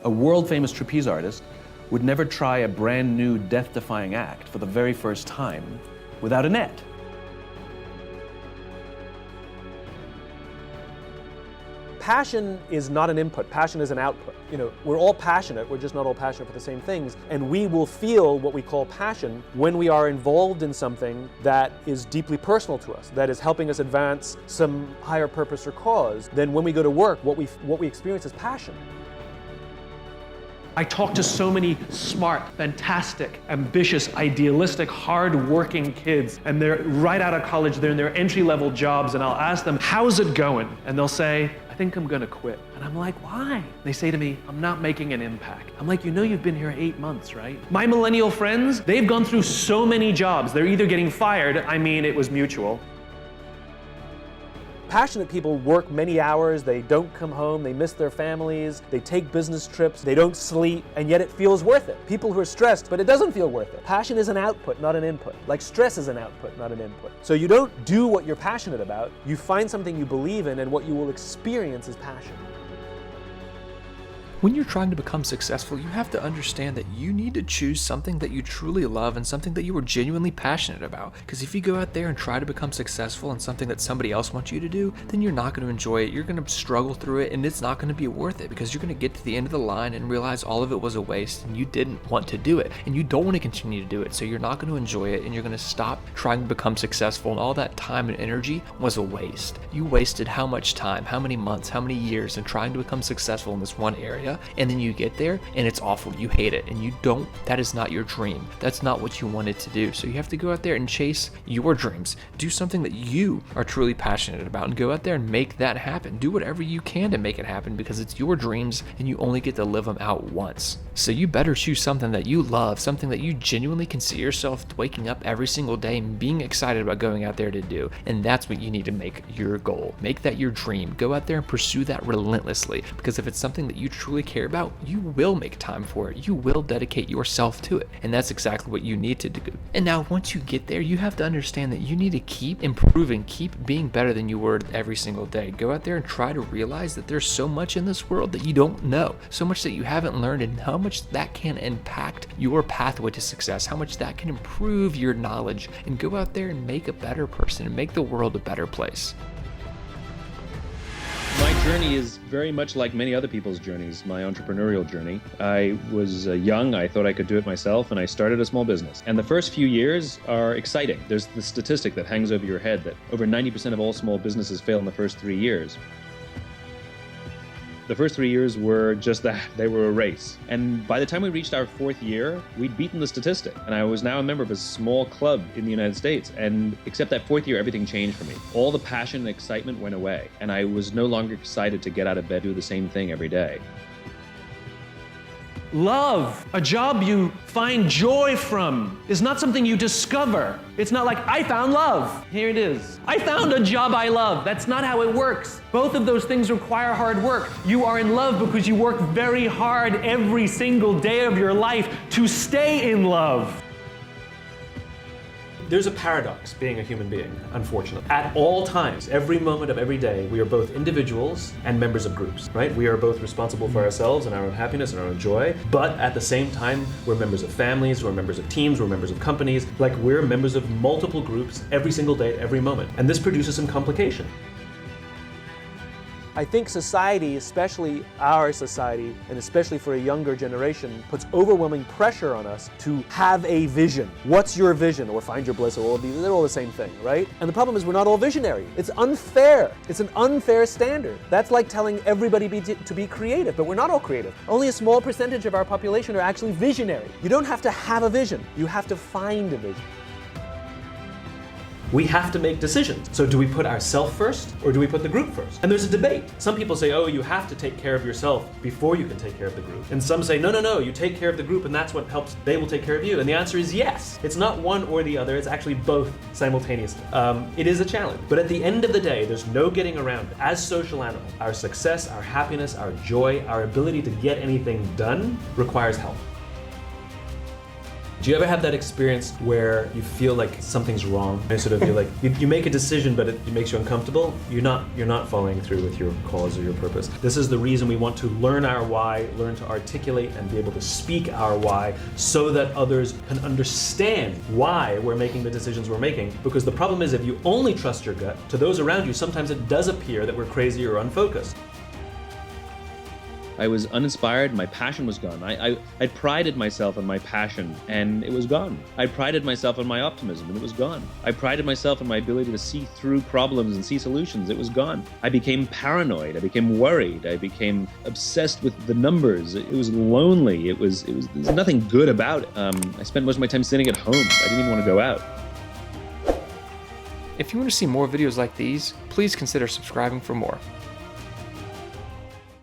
A world-famous trapeze artist would never try a brand new death-defying act for the very first time without a net. Passion is not an input, passion is an output. We're all passionate, we're just not all passionate for the same things, and we will feel what we call passion when we are involved in something that is deeply personal to us, that is helping us advance some higher purpose or cause. Then when we go to work, what we experience is passion. I talk to so many smart, fantastic, ambitious, idealistic, hard-working kids, and they're right out of college, they're in their entry-level jobs, and I'll ask them, how's it going? And they'll say, I think I'm gonna quit. And I'm like, why? They say to me, I'm not making an impact. I'm like, you've been here 8 months, right? My millennial friends, they've gone through so many jobs. They're either getting fired, it was mutual. Passionate people work many hours, they don't come home, they miss their families, they take business trips, they don't sleep, and yet it feels worth it. People who are stressed, but it doesn't feel worth it. Passion is an output, not an input. Like stress is an output, not an input. So you don't do what you're passionate about, you find something you believe in, and what you will experience is passion. When you're trying to become successful, you have to understand that you need to choose something that you truly love and something that you are genuinely passionate about. Because if you go out there and try to become successful in something that somebody else wants you to do, then you're not going to enjoy it. You're going to struggle through it, and it's not going to be worth it, because you're going to get to the end of the line and realize all of it was a waste and you didn't want to do it, and you don't want to continue to do it. So you're not going to enjoy it, and you're going to stop trying to become successful, and all that time and energy was a waste. You wasted how much time, how many months, how many years in trying to become successful in this one area, and then you get there and it's awful, you hate it, and that is not your dream. That's not what you wanted to do. So you have to go out there and chase your dreams. Do something that you are truly passionate about and go out there and make that happen. Do whatever you can to make it happen, because it's your dreams and you only get to live them out once. So you better choose something that you love, something that you genuinely can see yourself waking up every single day and being excited about going out there to do. And that's what you need to make your goal. Make that your dream. Go out there and pursue that relentlessly, because if it's something that you truly care about, you will make time for it. You will dedicate yourself to it. And that's exactly what you need to do. And now once you get there, you have to understand that you need to keep improving, keep being better than you were every single day. Go out there and try to realize that there's so much in this world that you don't know, so much that you haven't learned, and how much that can impact your pathway to success, how much that can improve your knowledge, and go out there and make a better person and make the world a better place. My journey is very much like many other people's journeys, my entrepreneurial journey. I was young, I thought I could do it myself, and I started a small business. And the first few years are exciting. There's the statistic that hangs over your head that over 90% of all small businesses fail in the first 3 years. The first 3 years were just that, they were a race. And by the time we reached our 4th year, we'd beaten the statistic. And I was now a member of a small club in the United States. And except that 4th year, everything changed for me. All the passion and excitement went away. And I was no longer excited to get out of bed, do the same thing every day. Love, a job you find joy from, is not something you discover. It's not like, I found love. Here it is. I found a job I love. That's not how it works. Both of those things require hard work. You are in love because you work very hard every single day of your life to stay in love. There's a paradox being a human being, unfortunately. At all times, every moment of every day, we are both individuals and members of groups, right? We are both responsible for ourselves and our own happiness and our own joy, but at the same time, we're members of families, we're members of teams, we're members of companies, like we're members of multiple groups every single day, every moment. And this produces some complication. I think society, especially our society, and especially for a younger generation, puts overwhelming pressure on us to have a vision. What's your vision? Or find your bliss, or all of these, they're all the same thing, right? And the problem is we're not all visionary. It's unfair. It's an unfair standard. That's like telling everybody to be creative, but we're not all creative. Only a small percentage of our population are actually visionary. You don't have to have a vision. You have to find a vision. We have to make decisions. So do we put ourselves first, or do we put the group first? And there's a debate. Some people say, oh, you have to take care of yourself before you can take care of the group. And some say, no, you take care of the group and that's what helps, they will take care of you. And the answer is yes. It's not one or the other, it's actually both simultaneously. It is a challenge, but at the end of the day, there's no getting around it. As social animals, our success, our happiness, our joy, our ability to get anything done requires help. Do you ever have that experience where you feel like something's wrong? And sort of you're like, you make a decision, but it makes you uncomfortable. You're not following through with your cause or your purpose. This is the reason we want to learn our why, learn to articulate and be able to speak our why so that others can understand why we're making the decisions we're making. Because the problem is if you only trust your gut, to those around you, sometimes it does appear that we're crazy or unfocused. I was uninspired, my passion was gone. I prided myself on my passion, and it was gone. I prided myself on my optimism, and it was gone. I prided myself on my ability to see through problems and see solutions. It was gone. I became paranoid, I became worried, I became obsessed with the numbers. It was lonely, there's nothing good about it. I spent most of my time sitting at home. I didn't even want to go out. If you want to see more videos like these, please consider subscribing for more.